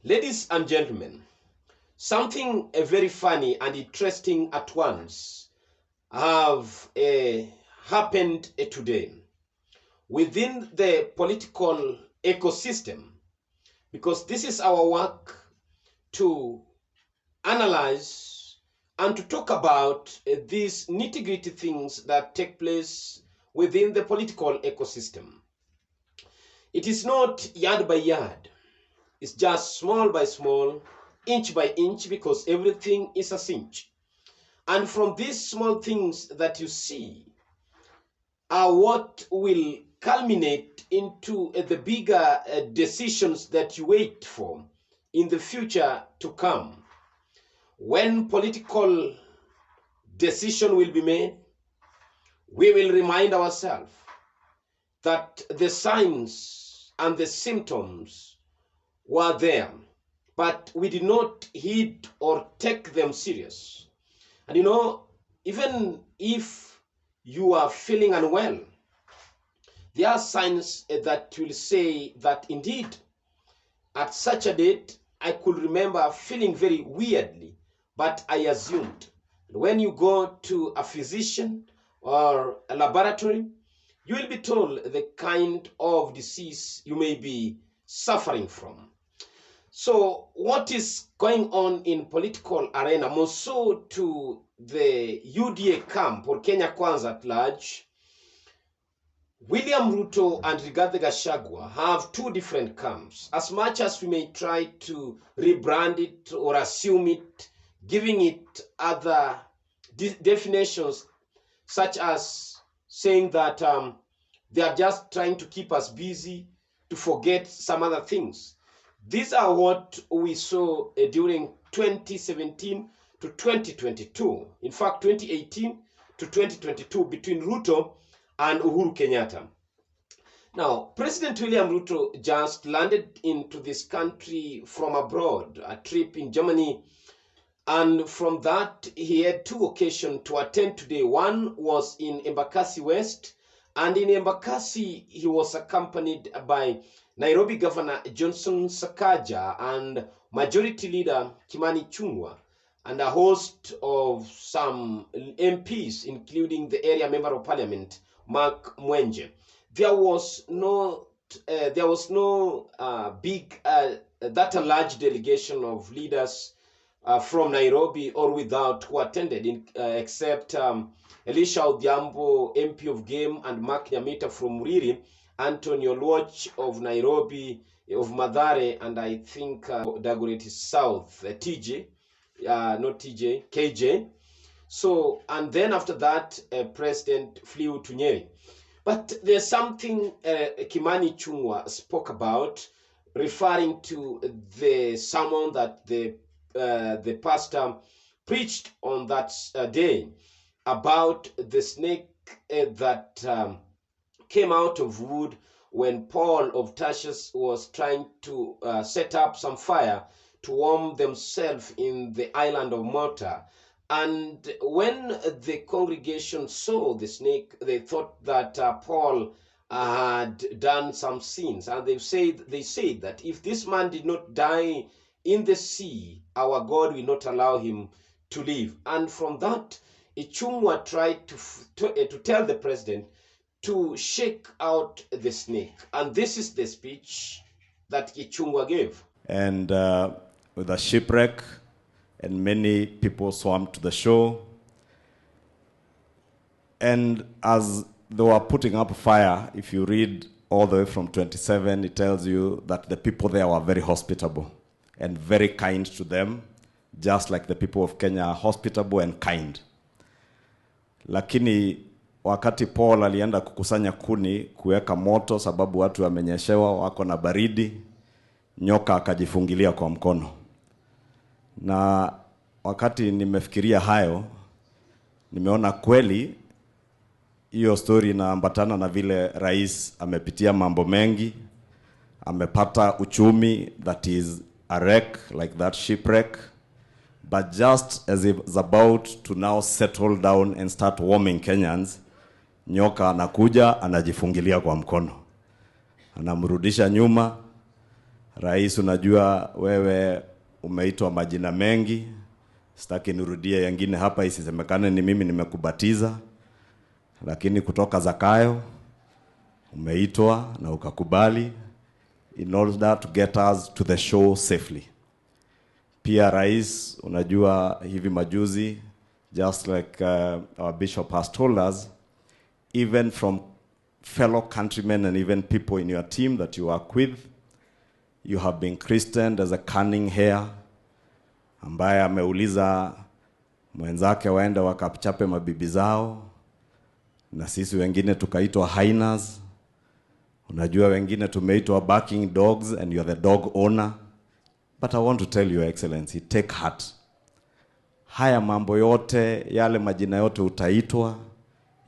Ladies and gentlemen, something very funny and interesting at once have happened today within the political ecosystem, because this is our work to analyze and to talk about these nitty-gritty things that take place within the political ecosystem. It is not yard by yard. It's just small by small, inch by inch, because everything is a cinch. And from these small things that you see are what will culminate into the bigger decisions that you wait for in the future to come. When political decision will be made, we will remind ourselves that the signs and the symptoms were there, but we did not heed or take them serious. And even if you are feeling unwell, there are signs that will say that indeed at such a date I could remember feeling very weirdly, but I assumed. When you go to a physician or a laboratory, you will be told the kind of disease you may be suffering from. So what is going on in political arena, more so to the UDA camp or Kenya Kwanza at large? William Ruto and Rigathe Gachagua have two different camps. As much as we may try to rebrand it or assume it, giving it other definitions, such as saying that they are just trying to keep us busy, to forget some other things. These are what we saw during 2017 to 2022. In fact, 2018 to 2022 between Ruto and Uhuru Kenyatta. Now, President William Ruto just landed into this country from abroad, a trip in Germany. And from that, he had two occasions to attend today. One was in Embakasi West. And in Embakasi, he was accompanied by Nairobi Governor Johnson Sakaja and Majority Leader Kimani Ichungwa, and a host of some MPs, including the area Member of Parliament, Mark Mwenje. There was no that a large delegation of leaders from Nairobi or without who attended, except Elisha Odhiambo, MP of Game, and Mark Nyamita from Muriri, Antonio Luoch of Nairobi, of Mathare, and I think Dagoretti South, KJ. So, and then after that, President flew to Nyeri. But there's something Kimani Ichungwa spoke about, referring to the sermon that the pastor preached on that day about the snake that came out of wood when Paul of Tarsus was trying to set up some fire to warm themselves in the island of Malta. And when the congregation saw the snake, they thought that Paul had done some sins, and they said that if this man did not die in the sea, our God will not allow him to live. And from that, Ichungwa tried to tell the president to shake out the snake. And this is the speech that Ichungwa gave. And with a shipwreck, and many people swam to the shore. And as they were putting up fire, if you read all the way from 27, it tells you that the people there were very hospitable and very kind to them, just like the people of Kenya are hospitable and kind. Lakini wakati Paul alienda kukusanya kuni kuweka moto sababu watu wamenyeshewa wako na baridi, nyoka akajifungilia kwa mkono. Na wakati nimefikiria hayo, nimeona kweli hiyo story inaambatana na vile rais amepitia mambo mengi, amepata uchumi that is a wreck, like that shipwreck. But just as he was about to now settle down and start warming Kenyans, nyoka anakuja anajifungilia kwa mkono. Anamrudisha nyuma, Rais, unajua wewe umeitwa majina mengi. Sitaki nirudie yengine hapa isisemekane ni mimi nimekubatiza. Lakini kutoka Zakayo umeitwa na ukakubali in order to get us to the show safely. Pia Rais, unajua hivi majuzi, just like our bishop has told us, even from fellow countrymen and even people in your team that you work with, you have been christened as a cunning hare, ambaye ameuliza mwenzake waende wakachape mabibi zao, na sisi wengine tukaitwa hyenas. Unajua wengine tumeitwa barking dogs and you are the dog owner. But I want to tell Your Excellency, take heart. Haya mambo yote, yale majina yote utaitwa,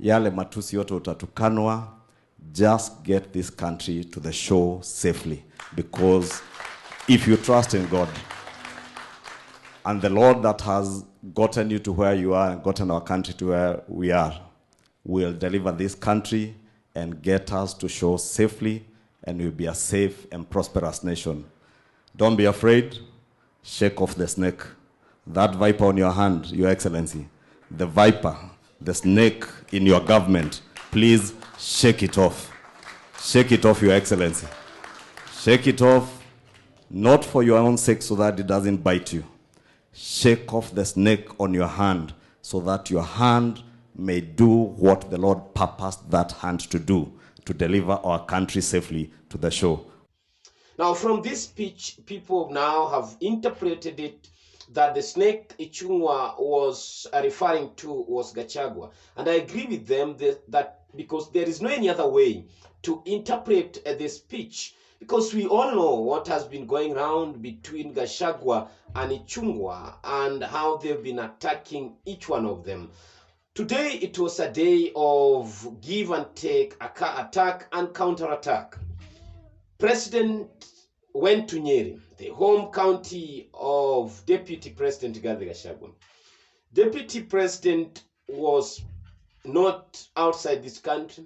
yale matusi yote utatukanwa, just get this country to the shore safely. Because if you trust in God, and the Lord that has gotten you to where you are and gotten our country to where we are, will deliver this country and get us to shore safely, and we'll be a safe and prosperous nation. Don't be afraid. Shake off the snake. That viper on your hand, Your Excellency, the viper, the snake in your government, please shake it off. Shake it off, Your Excellency. Shake it off, not for your own sake so that it doesn't bite you. Shake off the snake on your hand so that your hand may do what the Lord purposed that hand to do, to deliver our country safely to the shore. Now, from this speech, people now have interpreted it that the snake Ichungwa was referring to was Gachagua. And I agree with them that because there is no any other way to interpret this speech, because we all know what has been going around between Gachagua and Ichungwa and how they've been attacking each one of them. Today, it was a day of give and take, attack and counterattack. President went to Nyeri, the home county of Deputy President Rigathe Gachagua. Deputy President was not outside this country.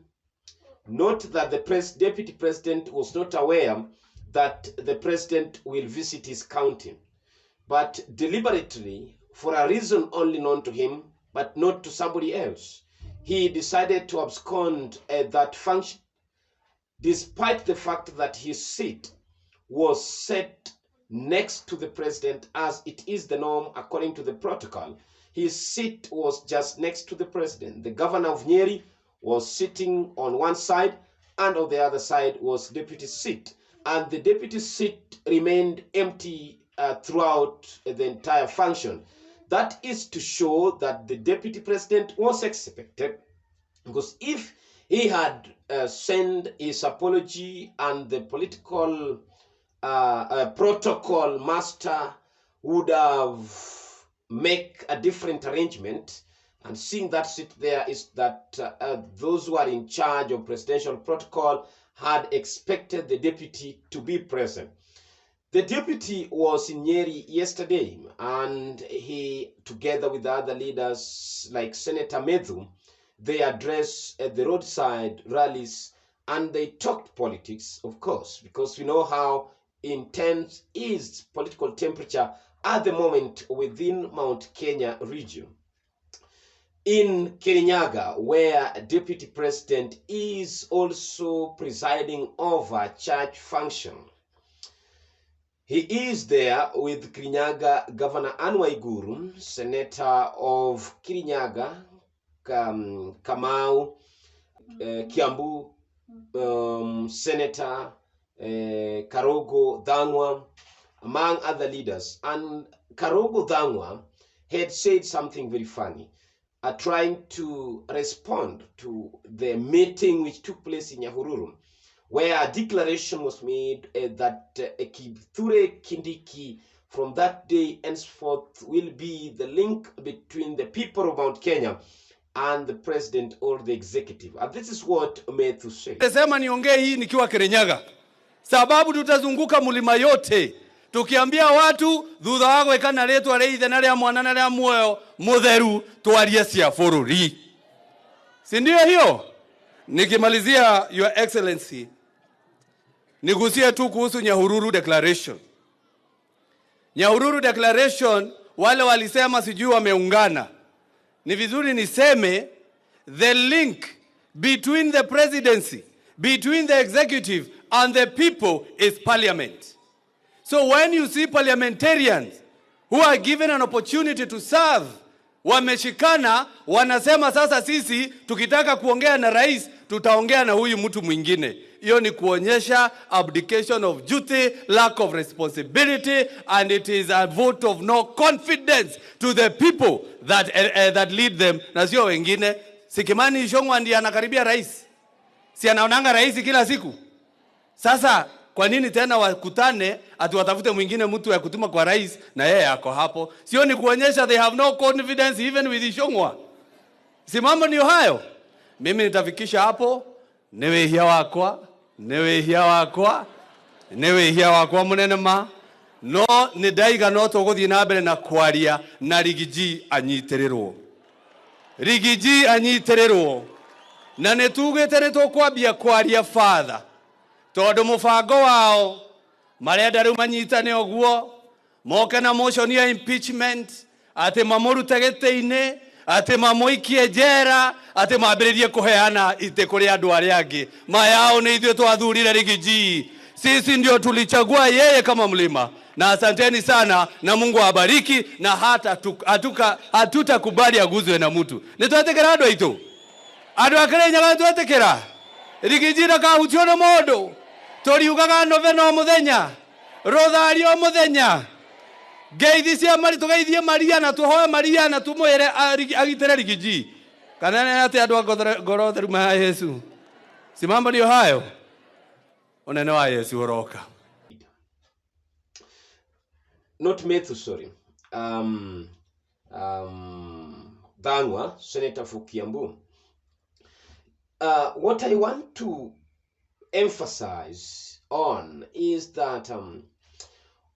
Note that the Deputy President was not aware that the President will visit his county. But deliberately, for a reason only known to him, but not to somebody else, he decided to abscond at that function, despite the fact that his seat was set next to the president, as it is the norm according to the protocol. His seat was just next to the president. The governor of Nyeri was sitting on one side, and on the other side was deputy's seat. And the deputy's seat remained empty throughout the entire function. That is to show that the deputy president was expected, because if he had sent his apology and the political protocol master would have make a different arrangement, and seeing that seat there is that those who are in charge of presidential protocol had expected the deputy to be present. The deputy was in Nyeri yesterday, and he, together with the other leaders like Senator Medhu, they addressed the roadside rallies, and they talked politics, of course, because we know how intense is political temperature at the moment within Mount Kenya region. In Kirinyaga, where Deputy President is also presiding over church function, he is there with Kirinyaga Governor Anne Waiguru, Senator of Kirinyaga, Kamau, Kiambu, Senator Karogo Dhangwa, among other leaders. And Karogo Dhangwa had said something very funny, trying to respond to the meeting which took place in Nyahururu, where a declaration was made that Kithure Kindiki from that day henceforth will be the link between the people of Mount Kenya and the president or the executive. And this is what Methu said. Nasema niongee hii nikiwa Kirinyaga, sababu tutazunguka mulima yote tukiambia watu thutha wa gwikana ritwa riithe na ria mwana na ria muoyo mutheru twarie cia bururi. Si ndio hiyo? Nikimalizia, Your Excellency, nigusie tu kuhusu Nyahururu Declaration. Nyahururu Declaration, wale walisema sijui wameungana. Ni vizuri niseme the link between the presidency, between the executive and the people is parliament. So when you see parliamentarians who are given an opportunity to serve, wameshikana, wanasema sasa sisi tukitaka kuongea na rais tutaongea na huyu mtu mwingine. Hiyo ni kuonyesha abdication of duty, lack of responsibility, and it is a vote of no confidence to the people that lead them. Na sio wengine. Sikimani Ichungwa ndiye anakaribia rais. Si anaonanga rais kila siku. Sasa kwa nini tena wakutane ati watafute mwingine mtu ya kutuma kwa rais na yeye yako hapo? Sio ni kuonyesha they have no confidence even with Ichungwa. Si mambo ni hayo. Mimi nitafikisha hapo. Newehia wakwa munene ma. No ni daiga no tuguthii na mbere na kwaria na Rigiji anyitererwo. Rigiji anyitererwo. Na nitugite nitukwambia kwaria father. Tondu mubango wao marenda riu manyitane oguo moke na motion ya impeachment ati mamurute gite-ini ati mamuikie njera ati mambiririe kuheana ite kuri andu aria angi mayao ni ithuĩ twathurire Rigiji. Sisi ndio tulichagua yeye kama mlima, na asanteni sana na Mungu awabariki, na hata hatutakubali aguzwe na mtu. Nitwetekera andu aitu andu akirenyaga twetekera Rigiji ndakahutio na mundu. Toriugaga novena o muthenya, rothari o muthenya, ngeithi cia mari tugeithie Maria na tuhoe Maria na tumwire agitere Rigiji. Kana nĩ ati andu ngoro theru ma Yesu. Si mambo ndio hayo. Unene wa Yesu uroka. Not Methu, sorry. Dangwa, Senator for Kiambu. What I want to emphasize on is that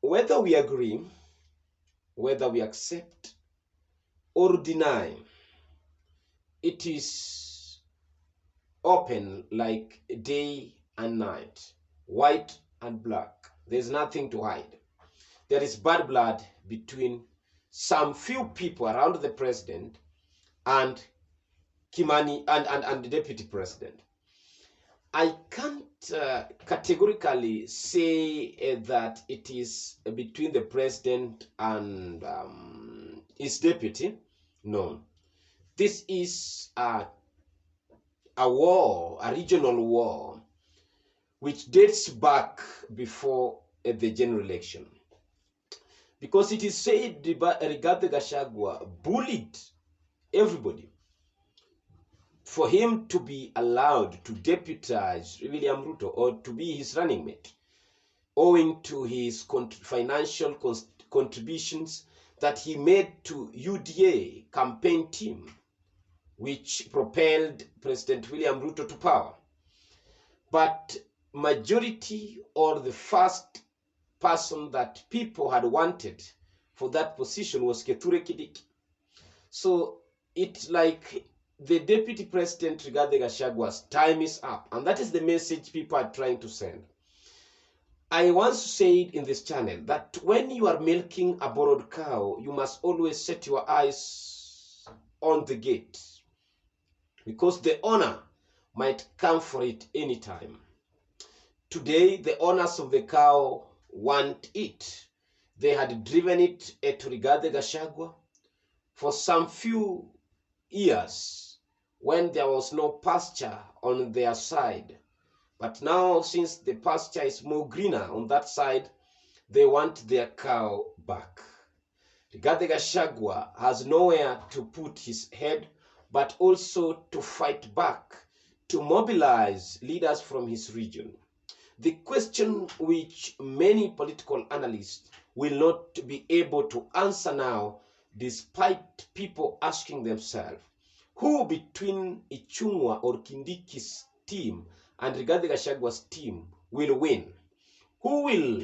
whether we agree, whether we accept or deny, it is open like day and night, white and black. There's nothing to hide. There is bad blood between some few people around the president and Kimani and the deputy president. I can't categorically say that it is between the president and his deputy. No. This is a war, a regional war, which dates back before the general election. Because it is said Rigathe Gachagua bullied everybody for him to be allowed to deputize William Ruto or to be his running mate, owing to his financial contributions that he made to UDA campaign team, which propelled President William Ruto to power. But majority, or the first person that people had wanted for that position, was Kithure Kindiki. So it's like the deputy president Rigathe Gachagua's time is up, and that is the message people are trying to send. I once said in this channel that when you are milking a borrowed cow, you must always set your eyes on the gate, because the owner might come for it anytime. Today, the owners of the cow want it. They had driven it to Rigathe Gachagua for some few years when there was no pasture on their side. But now, since the pasture is more greener on that side, they want their cow back. Rigathe Gachagua has nowhere to put his head, but also to fight back, to mobilize leaders from his region. The question which many political analysts will not be able to answer now, despite people asking themselves, who between Ichungwa or Kindiki's team and Rigathe Gachagua's team will win? Who will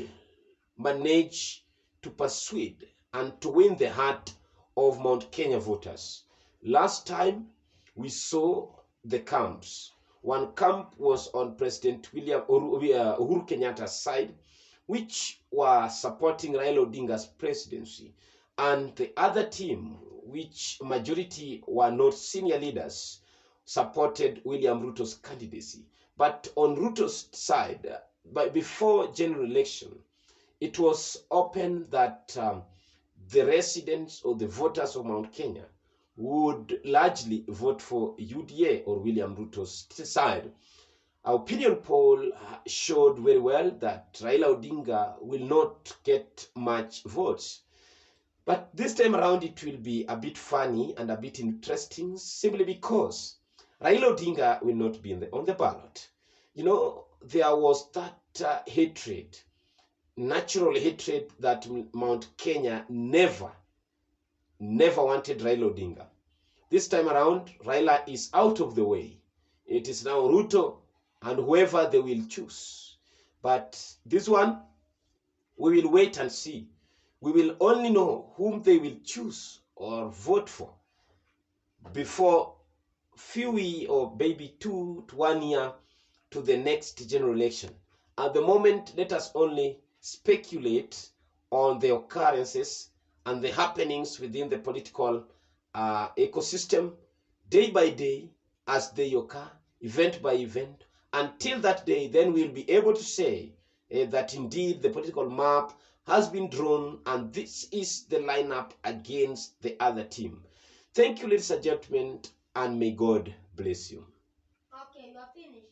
manage to persuade and to win the heart of Mount Kenya voters? Last time we saw the camps. One camp was on President Uhuru Kenyatta's side, which were supporting Raila Odinga's presidency, and the other team, which majority were not senior leaders, supported William Ruto's candidacy. But on Ruto's side, before general election, it was open that the residents or the voters of Mount Kenya would largely vote for UDA or William Ruto's side. Our opinion poll showed very well that Raila Odinga will not get much votes. But this time around, it will be a bit funny and a bit interesting, simply because Raila Odinga will not be on the ballot. You know, there was that hatred, natural hatred, that Mount Kenya never wanted Raila Odinga. This time around, Raila is out of the way. It is now Ruto and whoever they will choose. But this one, we will wait and see. We will only know whom they will choose or vote for before few or maybe 2 to 1 year to the next general election. At the moment, let us only speculate on the occurrences and the happenings within the political ecosystem day by day as they occur, event by event. Until that day, then we'll be able to say that indeed the political map has been drawn and this is the lineup against the other team. Thank you, ladies and gentlemen, and may God bless you. Okay, you are finished.